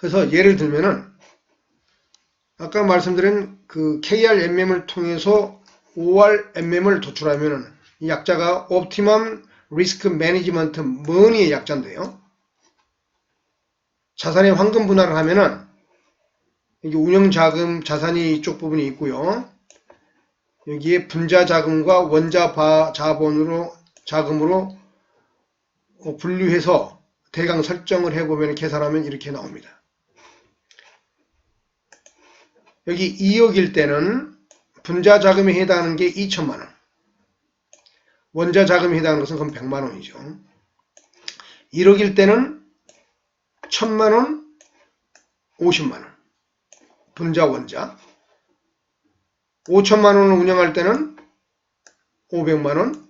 그래서 예를 들면은 아까 말씀드린 그 KRMM을 통해서 ORMM을 도출하면은 이 약자가 Optimum Risk Management Money의 약자인데요. 자산의 황금 분할을 하면은 여기 운영자금 자산이 이쪽 부분이 있고요. 여기에 분자 자금과 원자 자금으로 분류해서 대강 설정을 해보면 계산하면 이렇게 나옵니다. 여기 2억일 때는 분자 자금에 해당하는 게 2천만원, 원자 자금에 해당하는 것은 그럼 100만원이죠. 1억일 때는 1000만원, 50만원 분자 원자. 5천만원을 운영할 때는 500만원,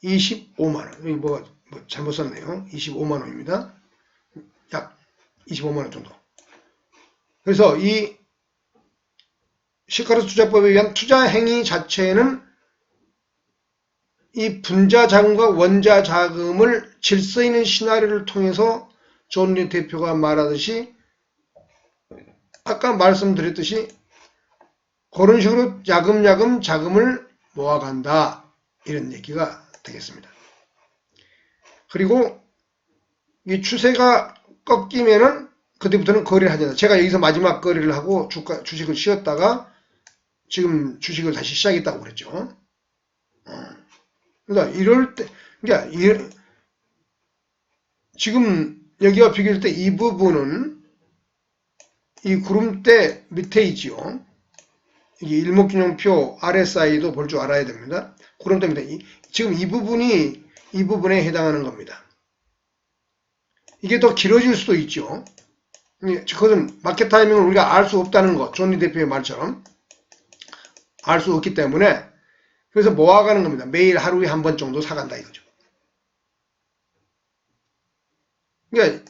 25만원. 여기 뭐 잘못 썼네요. 25만원입니다. 약 25만원 정도. 그래서 이 시카고스 투자법에 의한 투자 행위 자체는 이 분자 자금과 원자 자금을 질서 있는 시나리오를 통해서 존 리 대표가 말하듯이 아까 말씀드렸듯이 그런 식으로 야금야금 자금을 모아간다. 이런 얘기가 되겠습니다. 그리고 이 추세가 꺾이면은 그때부터는 거래를 하지 않아요. 제가 여기서 마지막 거래를 하고 주식을 쉬었다가 지금 주식을 다시 시작했다고 그랬죠. 그러니까 이럴 때, 그러니까 지금 여기와 비교할 때 이 부분은 이 구름대 밑에 있지요. 이게 일목균형표 RSI도 볼 줄 알아야 됩니다. 구름대 밑에 지금 이 부분에 해당하는 겁니다. 이게 더 길어질 수도 있죠. 그것은 마켓 타이밍을 우리가 알 수 없다는 것, 존 리 대표의 말처럼 알 수 없기 때문에 그래서 모아가는 겁니다. 매일 하루에 한 번 정도 사간다 이거죠. 그러니까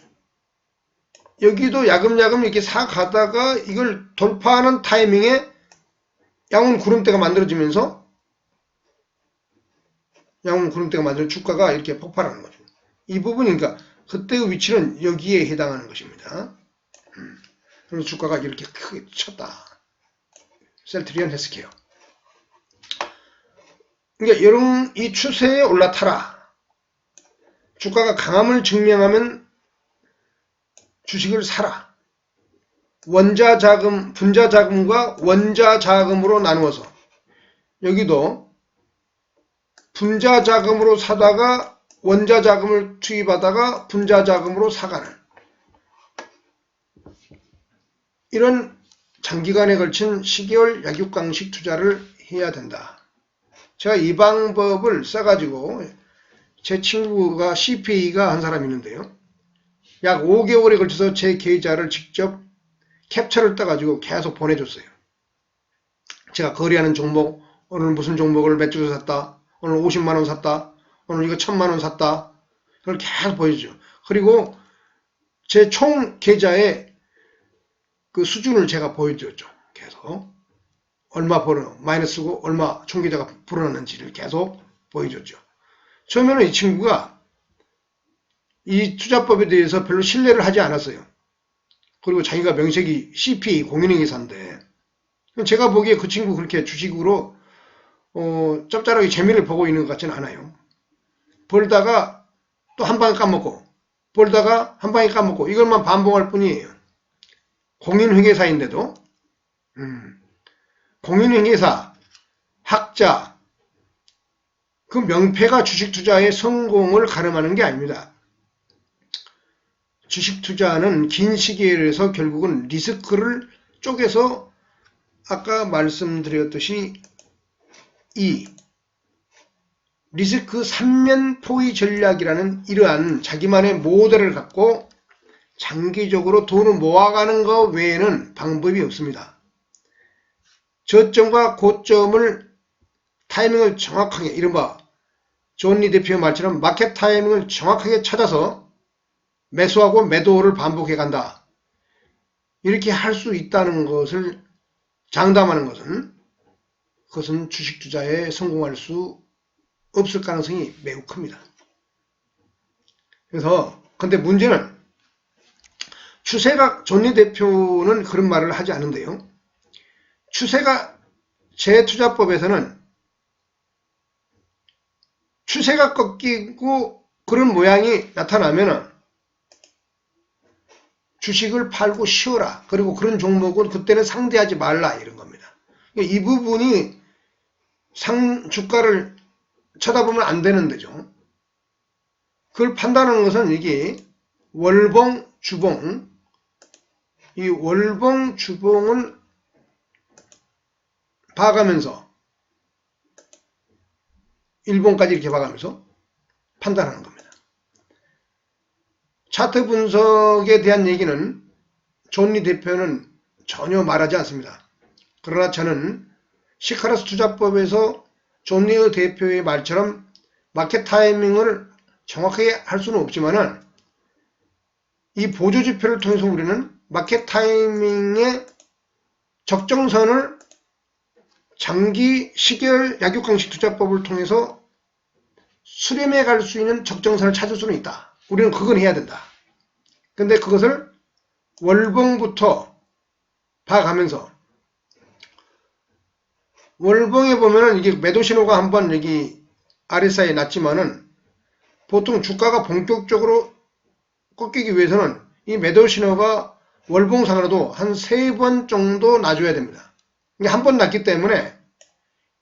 여기도 야금야금 이렇게 사가다가 이걸 돌파하는 타이밍에 양운 구름대가 만들어지면서 주가가 이렇게 폭발하는 거죠. 이 부분이 그러니까 그때의 위치는 여기에 해당하는 것입니다. 그래서 주가가 이렇게 크게 쳤다. 셀트리온 헬스케어. 그러니까 이런 이 추세에 올라타라. 주가가 강함을 증명하면 주식을 사라. 원자 자금, 분자 자금과 원자 자금으로 나누어서 여기도 분자 자금으로 사다가 원자 자금을 투입하다가 분자 자금으로 사가는 이런 장기간에 걸친 12개월 약육강식 투자를 해야 된다. 제가 이 방법을 써가지고 제 친구가 CPA가 한 사람이 있는데요. 약 5개월에 걸쳐서 제 계좌를 직접 캡처를 따가지고 계속 보내줬어요. 제가 거래하는 종목, 오늘 무슨 종목을 몇 주에 샀다, 오늘 50만원 샀다, 오늘 이거 1000만원 샀다, 그걸 계속 보여주죠. 그리고 제 총 계좌의 그 수준을 제가 보여드렸죠. 계속. 얼마 마이너스고 얼마 총 계좌가 불어났는지를 계속 보여줬죠. 처음에는 이 친구가 이 투자법에 대해서 별로 신뢰를 하지 않았어요. 그리고 자기가 명색이 CPA 공인회계사인데 제가 보기에 그 친구 그렇게 주식으로 짭짤하게 재미를 보고 있는 것 같지는 않아요. 벌다가 또 한 방에 까먹고 벌다가 한 방에 까먹고 이것만 반복할 뿐이에요. 공인회계사인데도 공인회계사, 학자 그 명패가 주식 투자의 성공을 가름하는 게 아닙니다. 주식 투자는 긴 시기에서 결국은 리스크를 쪼개서 아까 말씀드렸듯이 이 리스크 3면 포위 전략이라는 이러한 자기만의 모델을 갖고 장기적으로 돈을 모아가는 것 외에는 방법이 없습니다. 저점과 고점을 타이밍을 정확하게 이른바 존 리 대표의 말처럼 마켓 타이밍을 정확하게 찾아서 매수하고 매도를 반복해 간다. 이렇게 할 수 있다는 것을 장담하는 그것은 주식 투자에 성공할 수 없을 가능성이 매우 큽니다. 그래서 근데 문제는 추세가 존니 대표는 그런 말을 하지 않은데요. 추세가 재투자법에서는 추세가 꺾이고 그런 모양이 나타나면은 주식을 팔고 쉬어라. 그리고 그런 종목은 그때는 상대하지 말라 이런 겁니다. 이 부분이 주가를 쳐다보면 안 되는 데죠. 그걸 판단하는 것은 이게 월봉, 주봉, 이 월봉, 주봉을 봐가면서 일봉까지 이렇게 봐가면서 판단하는 겁니다. 차트 분석에 대한 얘기는 존니 대표는 전혀 말하지 않습니다. 그러나 저는 시카라스 투자법에서 존니 대표의 말처럼 마켓 타이밍을 정확하게 할 수는 없지만은 이 보조지표를 통해서 우리는 마켓 타이밍의 적정선을 장기 시계열 약육강식 투자법을 통해서 수렴해 갈 수 있는 적정선을 찾을 수는 있다. 우리는 그건 해야 된다. 근데 그것을 월봉부터 봐가면서 월봉에 보면은 이게 매도 신호가 한번 여기 RSI에 났지만은 보통 주가가 본격적으로 꺾이기 위해서는 이 매도 신호가 월봉상으로도 한 3번 정도 놔줘야 됩니다. 이게 한 번 났기 때문에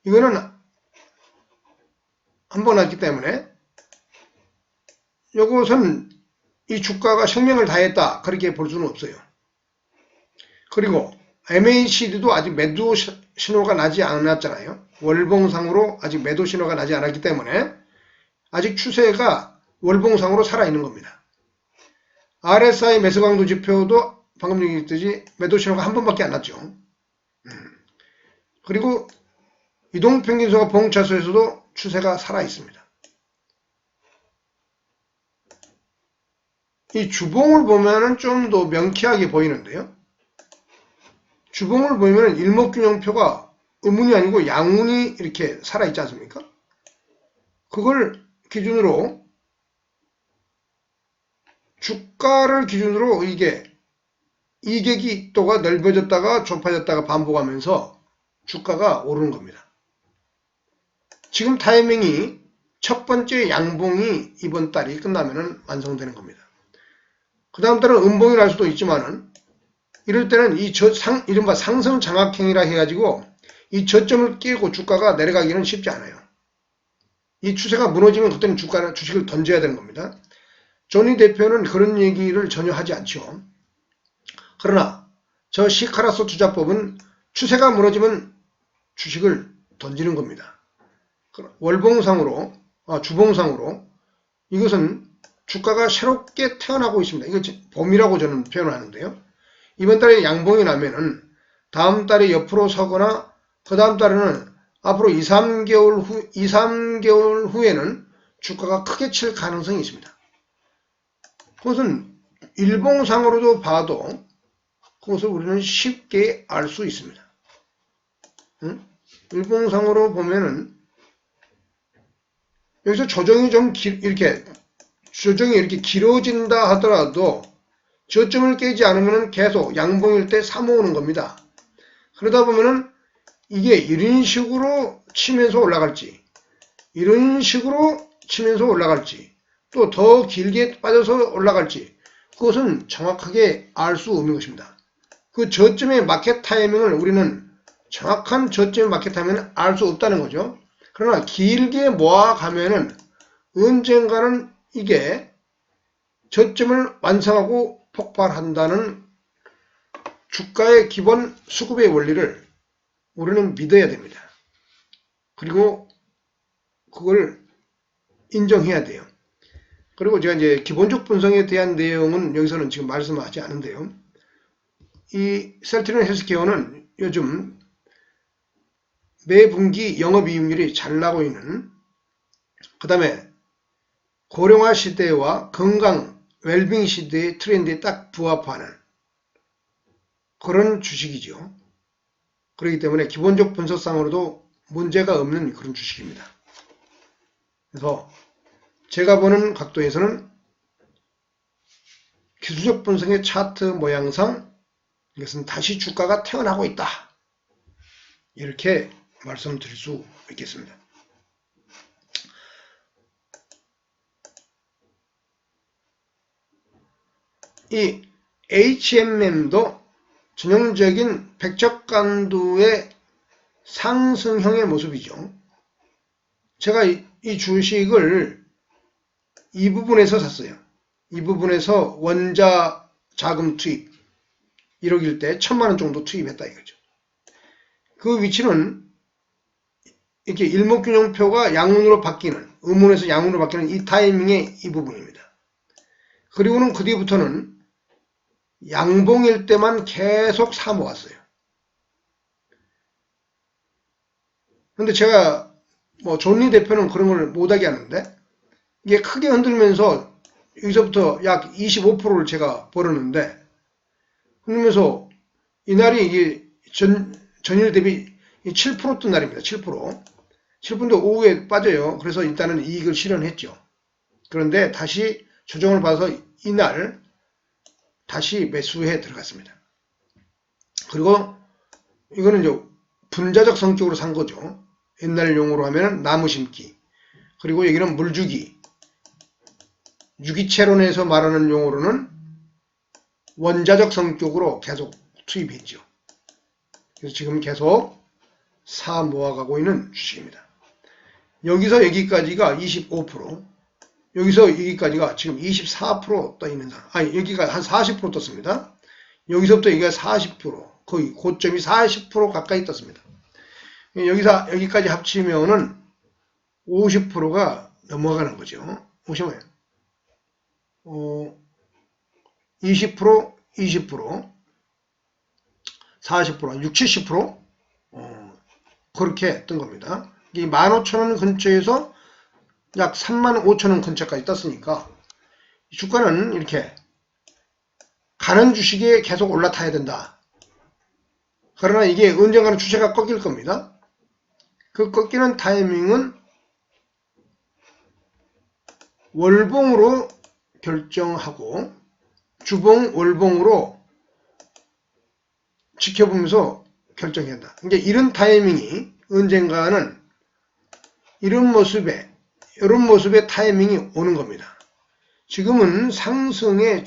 이거는 한 번 났기 때문에 이것은 이 주가가 생명을 다했다 그렇게 볼 수는 없어요. 그리고 MACD도 아직 매도 신호가 나지 않았잖아요. 월봉상으로 아직 매도 신호가 나지 않았기 때문에 아직 추세가 월봉상으로 살아있는 겁니다. RSI 매수강도 지표도 방금 얘기했듯이 매도 신호가 한 번밖에 안 났죠. 그리고 이동평균선과 봉차수에서도 추세가 살아있습니다. 이 주봉을 보면은 좀 더 명쾌하게 보이는데요. 주봉을 보면 일목균형표가 음운이 아니고 양운이 이렇게 살아있지 않습니까? 그걸 기준으로 주가를 기준으로 이게 이객이 또가 넓어졌다가 좁아졌다가 반복하면서 주가가 오르는 겁니다. 지금 타이밍이 첫 번째 양봉이 이번 달이 끝나면은 완성되는 겁니다. 그 다음 달은 음봉이 날 수도 있지만은 이럴 때는 이른바 상승 장악행위라 해가지고 이 저점을 깨고 주가가 내려가기는 쉽지 않아요. 이 추세가 무너지면 그때는 주식을 던져야 되는 겁니다. 존니 대표는 그런 얘기를 전혀 하지 않죠. 그러나 저 시카라스 투자법은 추세가 무너지면 주식을 던지는 겁니다. 월봉상으로, 주봉상으로 이것은 주가가 새롭게 태어나고 있습니다. 이거 봄이라고 저는 표현을 하는데요. 이번 달에 양봉이 나면은 다음 달에 옆으로 서거나 그 다음 달에는 앞으로 2, 3개월 후에는 주가가 크게 칠 가능성이 있습니다. 그것은 일봉상으로도 봐도 그것을 우리는 쉽게 알 수 있습니다. 일봉상으로 보면은 여기서 조정이 이렇게 길어진다 하더라도 저점을 깨지 않으면 계속 양봉일 때 사모으는 겁니다. 그러다 보면은 이게 이런 식으로 치면서 올라갈지, 이런 식으로 치면서 올라갈지, 또 더 길게 빠져서 올라갈지, 그것은 정확하게 알 수 없는 것입니다. 그 저점의 마켓 타이밍을 우리는 정확한 저점의 마켓 타이밍을 알 수 없다는 거죠. 그러나 길게 모아가면은 언젠가는 이게 저점을 완성하고 폭발한다는 주가의 기본 수급의 원리를 우리는 믿어야 됩니다. 그리고 그걸 인정해야 돼요. 그리고 제가 이제 기본적 분석에 대한 내용은 여기서는 지금 말씀하지 않은데요. 이 셀트리온 헬스케어는 요즘 매 분기 영업이익률이 잘 나고 있는, 그 다음에 고령화 시대와 건강 웰빙 시대의 트렌드에 딱 부합하는 그런 주식이죠. 그렇기 때문에 기본적 분석상으로도 문제가 없는 그런 주식입니다. 그래서 제가 보는 각도에서는 기술적 분석의 차트 모양상 이것은 다시 주가가 태어나고 있다. 이렇게 말씀드릴 수 있겠습니다. 이 HMM도 전형적인 백척간두의 상승형의 모습이죠. 제가 이 주식을 이 부분에서 샀어요. 이 부분에서 원자 자금 투입 1억일 때 1000만원 정도 투입했다 이거죠. 그 위치는 이렇게 일목균형표가 양운으로 바뀌는, 음운에서 양운으로 바뀌는 이 타이밍의 이 부분입니다. 그리고는 그 뒤부터는 양봉일 때만 계속 사 모았어요. 근데 제가 존리 대표는 그런 걸 못하게 하는데 이게 크게 흔들면서 여기서부터 약 25%를 제가 벌었는데 흔들면서 이날이 이게 전일 대비 7% 뜬 날입니다. 7%. 7%인데 오후에 빠져요. 그래서 일단은 이익을 실현했죠. 그런데 다시 조정을 받아서 이날 다시 매수해 들어갔습니다. 그리고 이거는 이제 분자적 성격으로 산 거죠. 옛날 용어로 하면 나무 심기. 그리고 여기는 물주기. 유기체론에서 말하는 용어로는 원자적 성격으로 계속 투입했죠. 그래서 지금 계속 사 모아가고 있는 주식입니다. 여기서 여기까지가 25%, 여기서 여기까지가 지금 24% 떠 있는 상황. 아니, 여기가 한 40% 떴습니다. 여기서부터 여기가 40%, 거의 고점이 40% 가까이 떴습니다. 여기서 여기까지 합치면은 50%가 넘어가는 거죠. 보시면 20%, 20%, 40%, 60, 70% 그렇게 뜬 겁니다. 이 15,000원 근처에서 약 35,000원 근처까지 떴으니까 주가는 이렇게 가는 주식에 계속 올라타야 된다. 그러나 이게 언젠가는 추세가 꺾일 겁니다. 그 꺾이는 타이밍은 월봉으로 결정하고 주봉, 월봉으로 지켜보면서 결정해야 한다. 그러니까 이런 타이밍이 언젠가는 이런 모습의 타이밍이 오는 겁니다. 지금은 상승의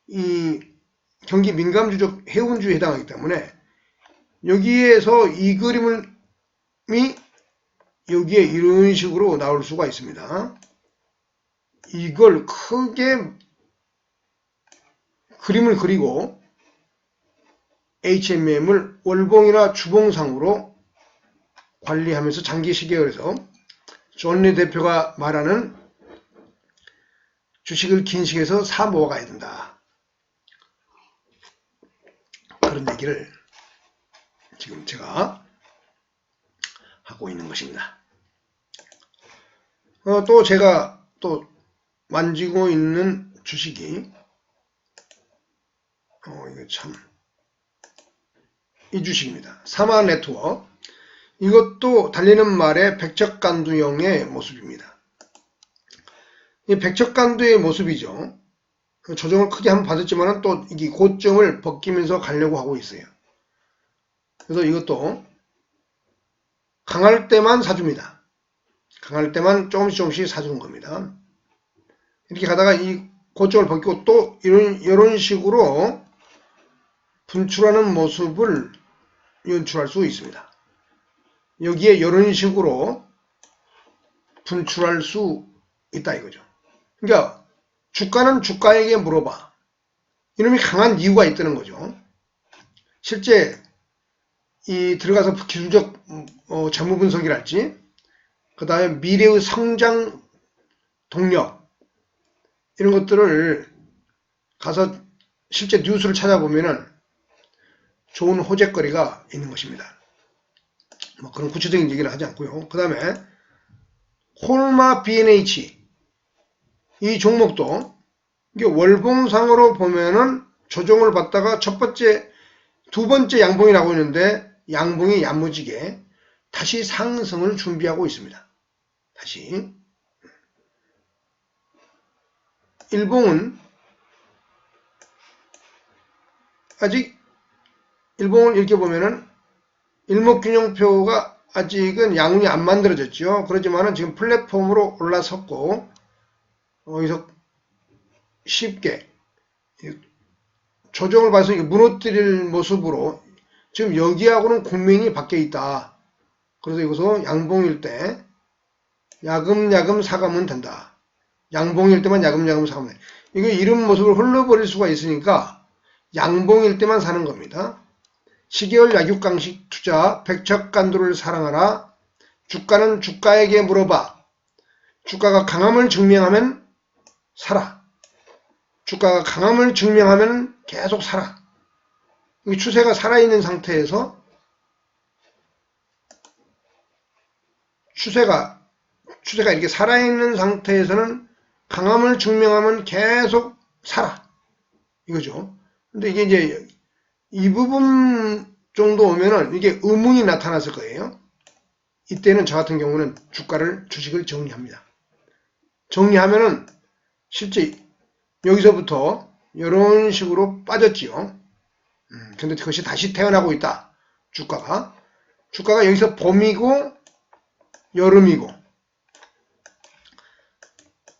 이 경기 민감주적 해운주에 해당하기 때문에 여기에서 이 그림이 여기에 이런 식으로 나올 수가 있습니다. 이걸 크게 그림을 그리고 HMM을 월봉이나 주봉상으로 관리하면서 장기 시계열에서 존리 대표가 말하는 주식을 긴 시기에서 사 모아가야 된다. 그런 얘기를 지금 제가 하고 있는 것입니다. 또 제가 또 만지고 있는 주식이 이거 참 이 주식입니다. 사마네트워크. 이것도 달리는 말의 백척간두형의 모습입니다. 이 백척간두의 모습이죠. 조정을 크게 한번 받았지만 또 이 고점을 벗기면서 가려고 하고 있어요. 그래서 이것도 강할 때만 사줍니다. 강할 때만 조금씩 사주는 겁니다. 이렇게 가다가 이 고점을 벗기고 또 이런 식으로 분출하는 모습을 연출할 수 있습니다. 여기에 이런 식으로 분출할 수 있다 이거죠. 그러니까 주가는 주가에게 물어봐. 이놈이 강한 이유가 있다는 거죠. 실제 이 들어가서 기술적 재무 분석이랄지 그 다음에 미래의 성장 동력 이런 것들을 가서 실제 뉴스를 찾아보면은 좋은 호재거리가 있는 것입니다. 뭐 그런 구체적인 얘기를 하지 않고요. 그 다음에 콜마 B&H 이 종목도 이게 월봉상으로 보면은 조정을 받다가 두 번째 양봉이 나고 있는데 양봉이 야무지게 다시 상승을 준비하고 있습니다. 다시 1봉은 아직 일봉을 이렇게 보면은 일목균형표가 아직은 양운이 안 만들어졌죠. 그렇지만은 지금 플랫폼으로 올라섰고 여기서 쉽게 조정을 봐서 무너뜨릴 모습으로 지금 여기하고는 국면이 바뀌어 있다. 그래서 이것은 양봉일 때 야금야금 사가면 된다. 양봉일 때만 야금야금 사가면 된다. 이게 이런 모습을 흘러버릴 수가 있으니까 양봉일 때만 사는 겁니다. 시계열 약육강식 투자 백척간도를 사랑하라. 주가는 주가에게 물어봐. 주가가 강함을 증명하면 사라. 주가가 강함을 증명하면 계속 사라. 이 추세가 살아있는 상태에서 추세가 이렇게 살아있는 상태에서는 강함을 증명하면 계속 사라. 이거죠. 근데 이게 이제 이 부분 정도 오면은 이게 의문이 나타났을 거예요. 이때는 저 같은 경우는 주식을 정리합니다. 정리하면은 실제 여기서부터 이런 식으로 빠졌지요. 근데 그것이 다시 태어나고 있다. 주가가 여기서 봄이고 여름이고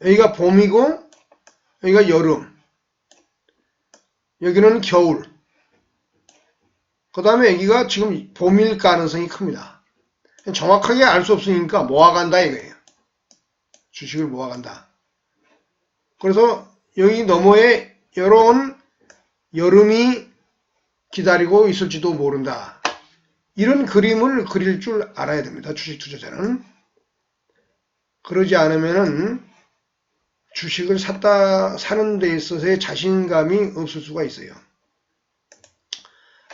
여기가 봄이고 여기가 여름, 여기는 겨울, 그 다음에 여기가 지금 봄일 가능성이 큽니다. 정확하게 알 수 없으니까 모아간다 이거예요. 주식을 모아간다. 그래서 여기 너머에 이런 여름이 기다리고 있을지도 모른다. 이런 그림을 그릴 줄 알아야 됩니다. 주식 투자자는. 그러지 않으면은 주식을 사는 데 있어서의 자신감이 없을 수가 있어요.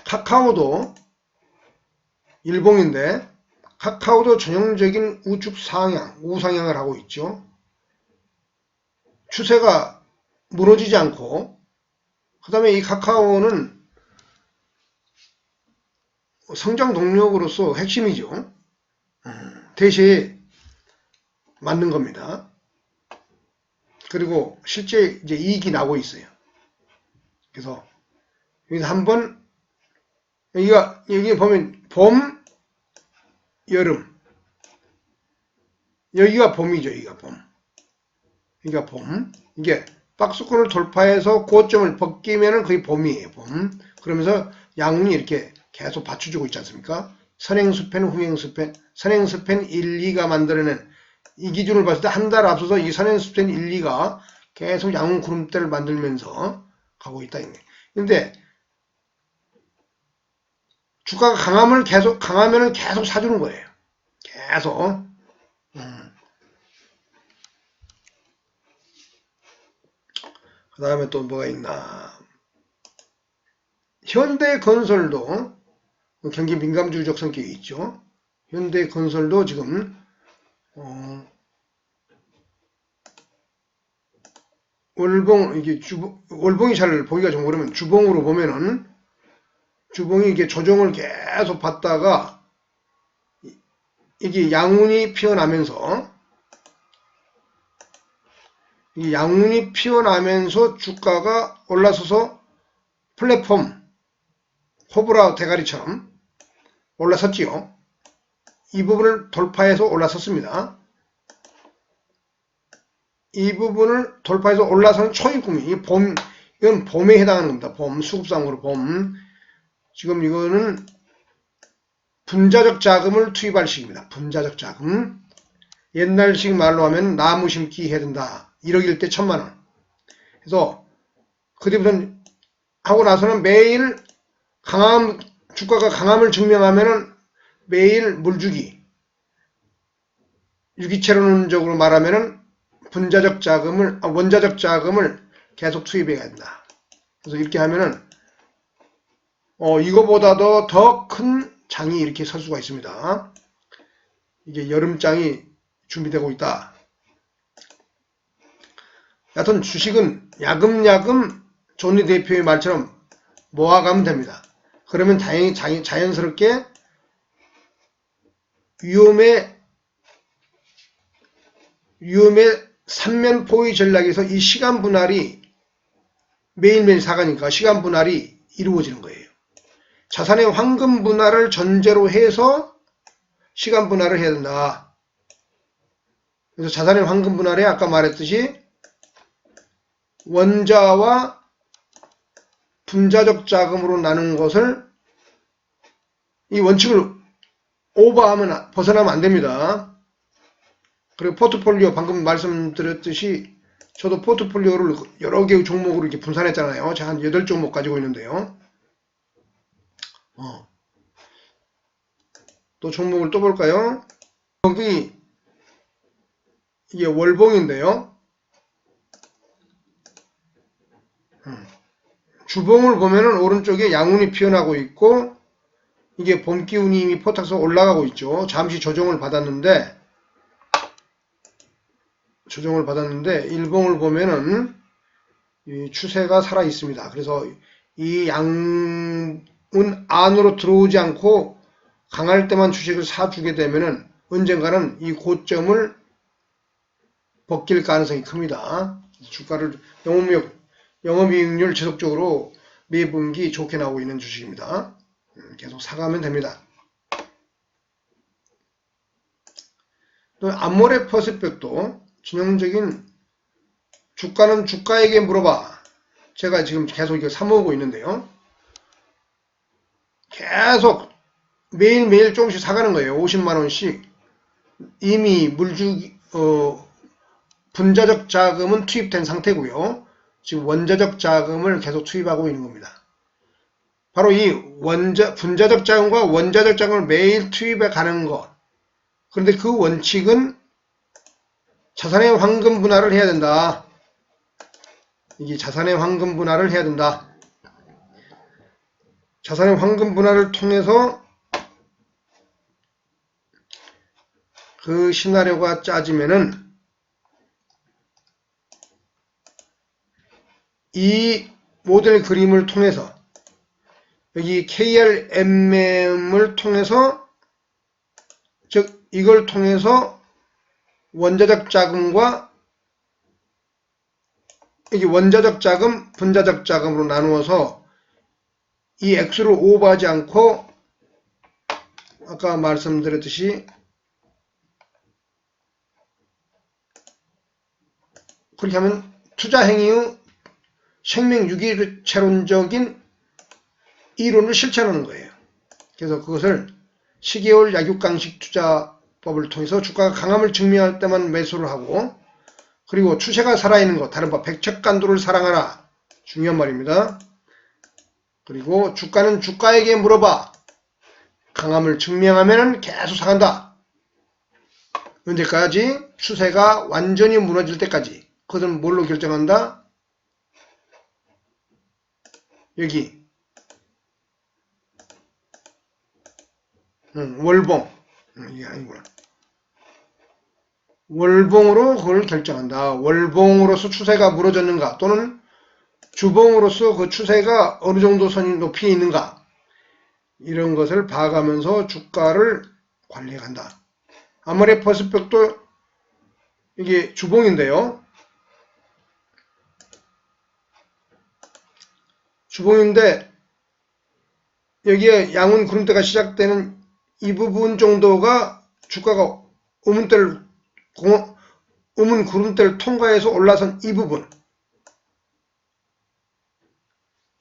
카카오도 일봉인데 카카오도 전형적인 우상향을 하고 있죠. 추세가 무너지지 않고, 그 다음에 이 카카오는 성장 동력으로서 핵심이죠. 대시에 맞는 겁니다. 그리고 실제 이제 이익이 나고 있어요. 그래서 여기서 한번 여기 보면 봄, 여름, 여기가 봄이죠. 여기가 봄. 이게 박스권을 돌파해서 고점을 벗기면은 그게 봄이에요. 봄. 그러면서 양운이 이렇게 계속 받쳐주고 있지 않습니까? 선행수펜, 후행수펜, 선행수펜 1, 2가 만들어낸 이 기준을 봤을 때 한 달 앞서서 이 선행수펜 1, 2가 계속 양운 구름대를 만들면서 가고 있다. 근데 주가가 강하면은 계속 사주는 거예요. 계속. 그 다음에 또 뭐가 있나. 현대건설도 경기 민감주의적 성격이 있죠. 현대건설도 지금 월봉이 잘 보기가 좀 어려우면 주봉으로 보면은 주봉이 이게 조정을 계속 받다가 이게 양운이 피어나면서 주가가 올라서서 플랫폼 호불호 대가리처럼 올라섰지요. 이 부분을 돌파해서 올라섰습니다. 이 부분을 돌파해서 올라서는 초입 국면, 이건 봄에 해당하는 겁니다. 봄, 수급상으로 봄. 지금 이거는 분자적 자금을 투입할 시기입니다. 분자적 자금. 옛날식 말로 하면 나무 심기 해야 된다. 1억일 때 1000만원. 그래서 그때부터는 하고 나서는 매일 주가가 강함을 증명하면은 매일 물주기. 유기체론적으로 말하면은 원자적 자금을 계속 투입해야 된다. 그래서 이렇게 하면은 이거보다도 더 큰 장이 이렇게 설 수가 있습니다. 이게 여름장이 준비되고 있다. 여하튼 주식은 야금야금 존리 대표의 말처럼 모아가면 됩니다. 그러면 자연스럽게 위험의 삼면 포위 전략에서 이 시간 분할이 매일매일 사가니까 시간 분할이 이루어지는 거예요. 자산의 황금 분할을 전제로 해서 시간 분할을 해야 된다. 그래서 자산의 황금 분할에 아까 말했듯이 원자와 분자적 자금으로 나눈 것을 이 원칙을 오버하면 벗어나면 안 됩니다. 그리고 포트폴리오 방금 말씀드렸듯이 저도 포트폴리오를 여러 개의 종목으로 이렇게 분산했잖아요. 제가 한 8종목 가지고 있는데요. 또 종목을 또 볼까요? 여기 이게 월봉인데요. 주봉을 보면은 오른쪽에 양운이 피어나고 있고 이게 봄기운이 이미 포탁서 올라가고 있죠. 잠시 조정을 받았는데 일봉을 보면은 이 추세가 살아 있습니다. 그래서 이 양은 안으로 들어오지 않고 강할 때만 주식을 사주게 되면은 언젠가는 이 고점을 벗길 가능성이 큽니다. 주가를 영업이익률 지속적으로 매분기 좋게 나오고 있는 주식입니다. 계속 사가면 됩니다. 또 암모레 퍼스펙도 전형적인 주가는 주가에게 물어봐. 제가 지금 계속 이거 사모으고 있는데요. 계속 매일매일 조금씩 사가는 거예요. 50만원씩. 이미 분자적 자금은 투입된 상태고요. 지금 원자적 자금을 계속 투입하고 있는 겁니다. 바로 이 분자적 자금과 원자적 자금을 매일 투입해 가는 것. 그런데 그 원칙은 자산의 황금 분할을 해야 된다. 이게 자산의 황금 분할을 해야 된다. 자산의 황금 분할을 통해서 그 시나리오가 짜지면은 이 모델 그림을 통해서 여기 KRMM을 통해서 즉 이걸 통해서 원자적 자금과 여기 원자적 자금, 분자적 자금으로 나누어서 이 액수를 오버하지 않고 아까 말씀드렸듯이 그렇게 하면 투자 행위의 생명 유기체론적인 이론을 실천하는 거예요. 그래서 그것을 시계월 약육강식 투자법을 통해서 주가가 강함을 증명할 때만 매수를 하고 그리고 추세가 살아있는 것, 다른 법 백척간도를 사랑하라. 중요한 말입니다. 그리고 주가는 주가에게 물어봐. 강함을 증명하면 계속 사간다. 언제까지? 추세가 완전히 무너질 때까지. 그것은 뭘로 결정한다? 여기 월봉 이게 아니구나. 월봉으로 그걸 결정한다. 월봉으로서 추세가 무너졌는가 또는 주봉으로서 그 추세가 어느 정도 선이 높이 있는가 이런 것을 봐가면서 주가를 관리해 간다. 암모레 퍼스펙도 이게 주봉인데요. 주봉인데 여기에 양운 구름대가 시작되는 이 부분 정도가 주가가 음운 구름대를 통과해서 올라선 이 부분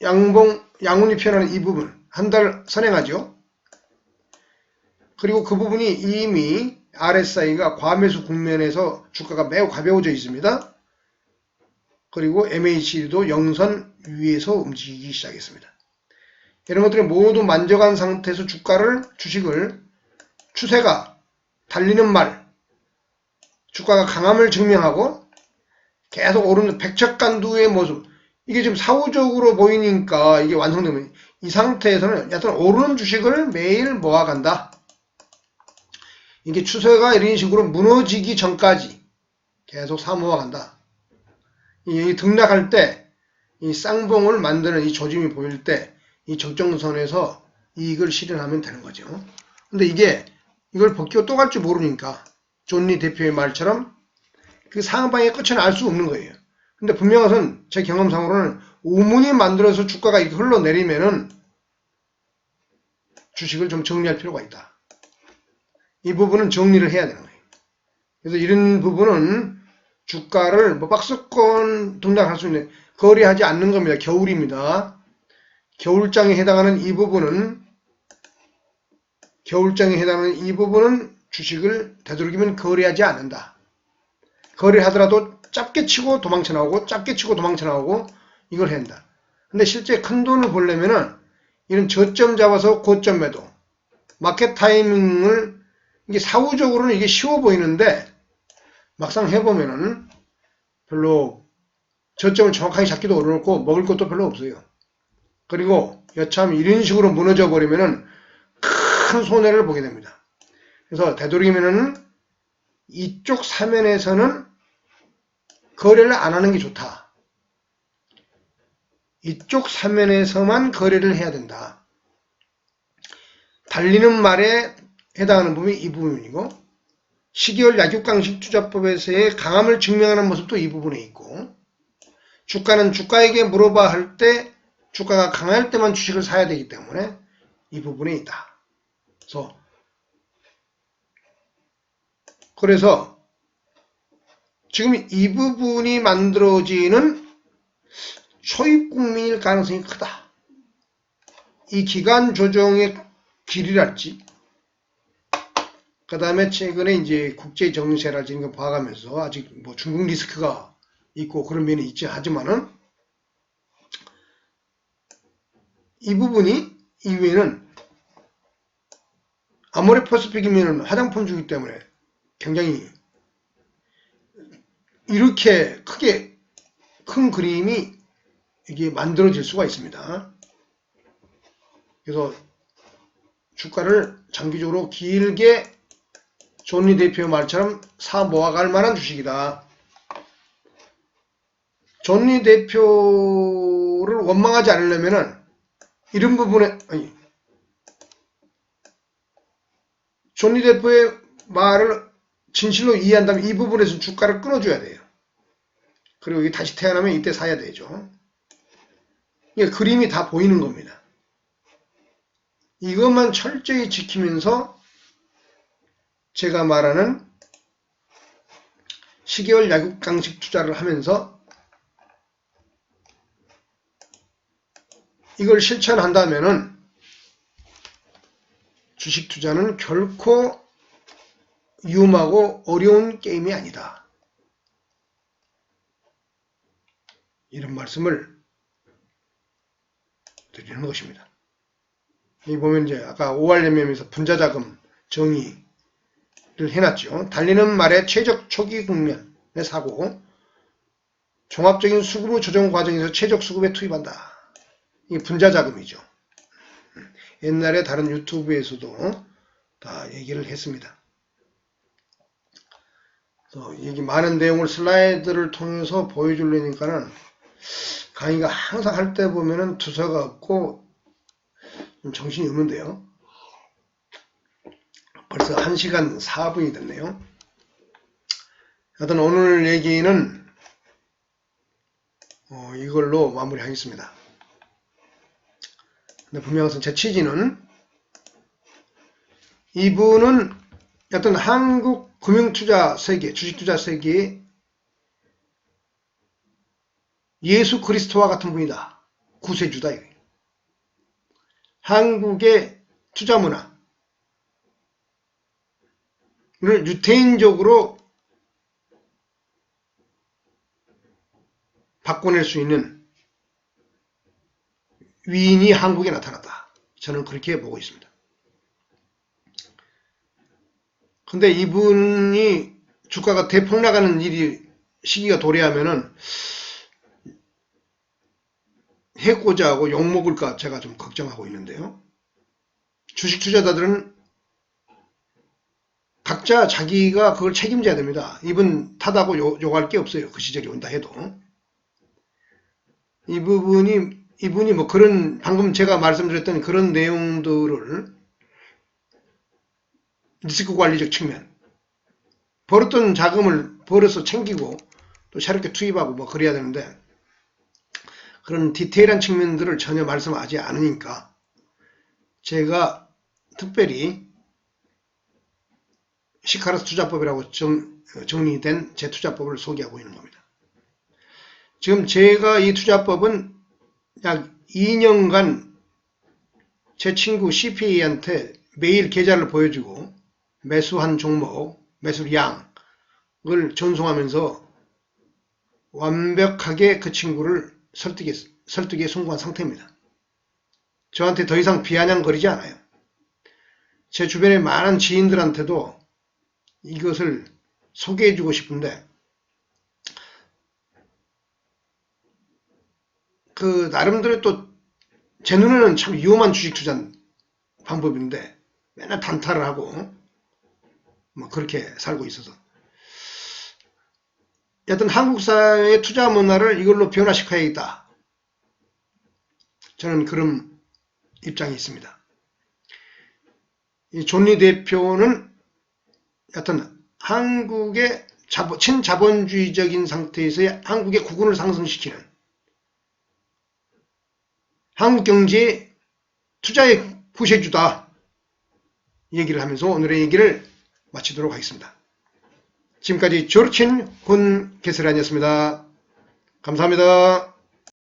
양운이 피어나는 이 부분 한 달 선행하죠. 그리고 그 부분이 이미 RSI가 과매수 국면에서 주가가 매우 가벼워져 있습니다. 그리고 MACD도 영선 위에서 움직이기 시작했습니다. 이런 것들이 모두 만족한 상태에서 주식을 추세가 달리는 말, 주가가 강함을 증명하고 계속 오르는 백척간두의 모습, 이게 지금 사후적으로 보이니까 이게 완성되면 이 상태에서는 여튼 오르는 주식을 매일 모아간다. 이게 추세가 이런 식으로 무너지기 전까지 계속 사모아간다. 이 등락할 때 이 쌍봉을 만드는 이 조짐이 보일 때 이 적정선에서 이익을 실현하면 되는 거죠. 근데 이걸 벗기고 또 갈 줄 모르니까 존리 대표의 말처럼 그 상방의 끝은 알 수 없는 거예요. 근데 분명한 것은 제 경험상으로는 우문이 만들어서 주가가 이렇게 흘러내리면은 주식을 좀 정리할 필요가 있다. 이 부분은 정리를 해야 되는 거예요. 그래서 이런 부분은 주가를 뭐 박스권 등락할 수 있는 거래하지 않는 겁니다. 겨울입니다. 겨울장에 해당하는 이 부분은 주식을 되도록이면 거래하지 않는다. 거래하더라도 짧게 치고 도망쳐 나오고 짧게 치고 도망쳐 나오고 이걸 해야 한다. 근데 실제 큰 돈을 벌려면은 이런 저점 잡아서 고점 매도 마켓 타이밍을 이게 사후적으로는 이게 쉬워 보이는데 막상 해보면은 별로 저점을 정확하게 잡기도 어렵고 먹을 것도 별로 없어요. 그리고 여차하면 이런 식으로 무너져 버리면은 큰 손해를 보게 됩니다. 그래서 되도록이면은 이쪽 사면에서는 거래를 안 하는 게 좋다. 이쪽 사면에서만 거래를 해야 된다. 달리는 말에 해당하는 부분이 이 부분이고 시계열 약육강식 투자법에서의 강함을 증명하는 모습도 이 부분에 있고 주가는 주가에게 물어봐 할 때 주가가 강할 때만 주식을 사야 되기 때문에 이 부분에 있다. 그래서 지금 이 부분이 만들어지는 초입 국민일 가능성이 크다. 이 기간 조정의 길이랄지, 그 다음에 최근에 이제 국제 정세랄지 이런 거 봐가면서 아직 뭐 중국 리스크가 있고 그런 면이 있지 하지만은 이 부분이 이후에는 아모레퍼스픽이면 화장품 주기 때문에 굉장히 이렇게 크게 큰 그림이 이게 만들어질 수가 있습니다. 그래서 주가를 장기적으로 길게 존리 대표 말처럼 사 모아갈 만한 주식이다. 존리 대표를 원망하지 않으려면은 이런 부분에 존리 대표의 말을 진실로 이해한다면 이 부분에서 주가를 끊어줘야 돼요. 그리고 이게 다시 태어나면 이때 사야 되죠. 이게 그림이 다 보이는 겁니다. 이것만 철저히 지키면서 제가 말하는 시계열 약육강식 투자를 하면서 이걸 실천한다면은 주식 투자는 결코 위험하고 어려운 게임이 아니다. 이런 말씀을 드리는 것입니다. 여기 보면 이제 아까 ORMM에서 분자자금 정의를 해놨죠. 달리는 말의 최적 초기 국면의 사고, 종합적인 수급의 조정 과정에서 최적 수급에 투입한다. 이게 분자자금이죠. 옛날에 다른 유튜브에서도 다 얘기를 했습니다. 여기 많은 내용을 슬라이드를 통해서 보여주려니까는 강의가 항상 할 때 보면은 두서가 없고 좀 정신이 없는데요. 벌써 1시간 4분이 됐네요. 하여튼 오늘 얘기는 이걸로 마무리하겠습니다. 근데 분명히 제 취지는 이분은 어떤 한국 금융투자 세계, 주식투자 세계의 예수 그리스도와 같은 분이다. 구세주다. 한국의 투자 문화를 유태인적으로 바꿔낼 수 있는 위인이 한국에 나타났다. 저는 그렇게 보고 있습니다. 근데 이분이 주가가 대폭락하는 시기가 도래하면은 해코자 하고 욕먹을까 제가 좀 걱정하고 있는데요. 주식 투자자들은 각자 자기가 그걸 책임져야 됩니다. 이분 탓하고 욕할 게 없어요. 그 시절이 온다 해도. 이분이 뭐 그런 방금 제가 말씀드렸던 그런 내용들을 리스크 관리적 측면 벌었던 자금을 벌어서 챙기고 또 새롭게 투입하고 뭐 그래야 되는데 그런 디테일한 측면들을 전혀 말씀하지 않으니까 제가 특별히 시카로스 투자법이라고 정리된 제 투자법을 소개하고 있는 겁니다. 지금 제가 이 투자법은 약 2년간 제 친구 CPA한테 매일 계좌를 보여주고 매수한 종목, 매수량을 전송하면서 완벽하게 그 친구를 설득에 성공한 상태입니다. 저한테 더 이상 비아냥거리지 않아요. 제 주변의 많은 지인들한테도 이것을 소개해주고 싶은데 그 나름대로 또 제 눈에는 참 위험한 주식 투자 방법인데 맨날 단타를 하고 뭐 그렇게 살고 있어서 여튼 한국 사회의 투자 문화를 이걸로 변화시켜야겠다. 저는 그런 입장이 있습니다. 이 존리 대표는 여튼 한국의 친자본주의적인 상태에서의 한국의 국운을 상승시키는 한국 경제의 투자에 푸시해주다 얘기를 하면서 오늘의 얘기를 마치도록 하겠습니다. 지금까지 조르친 군 개설안이었습니다. 감사합니다.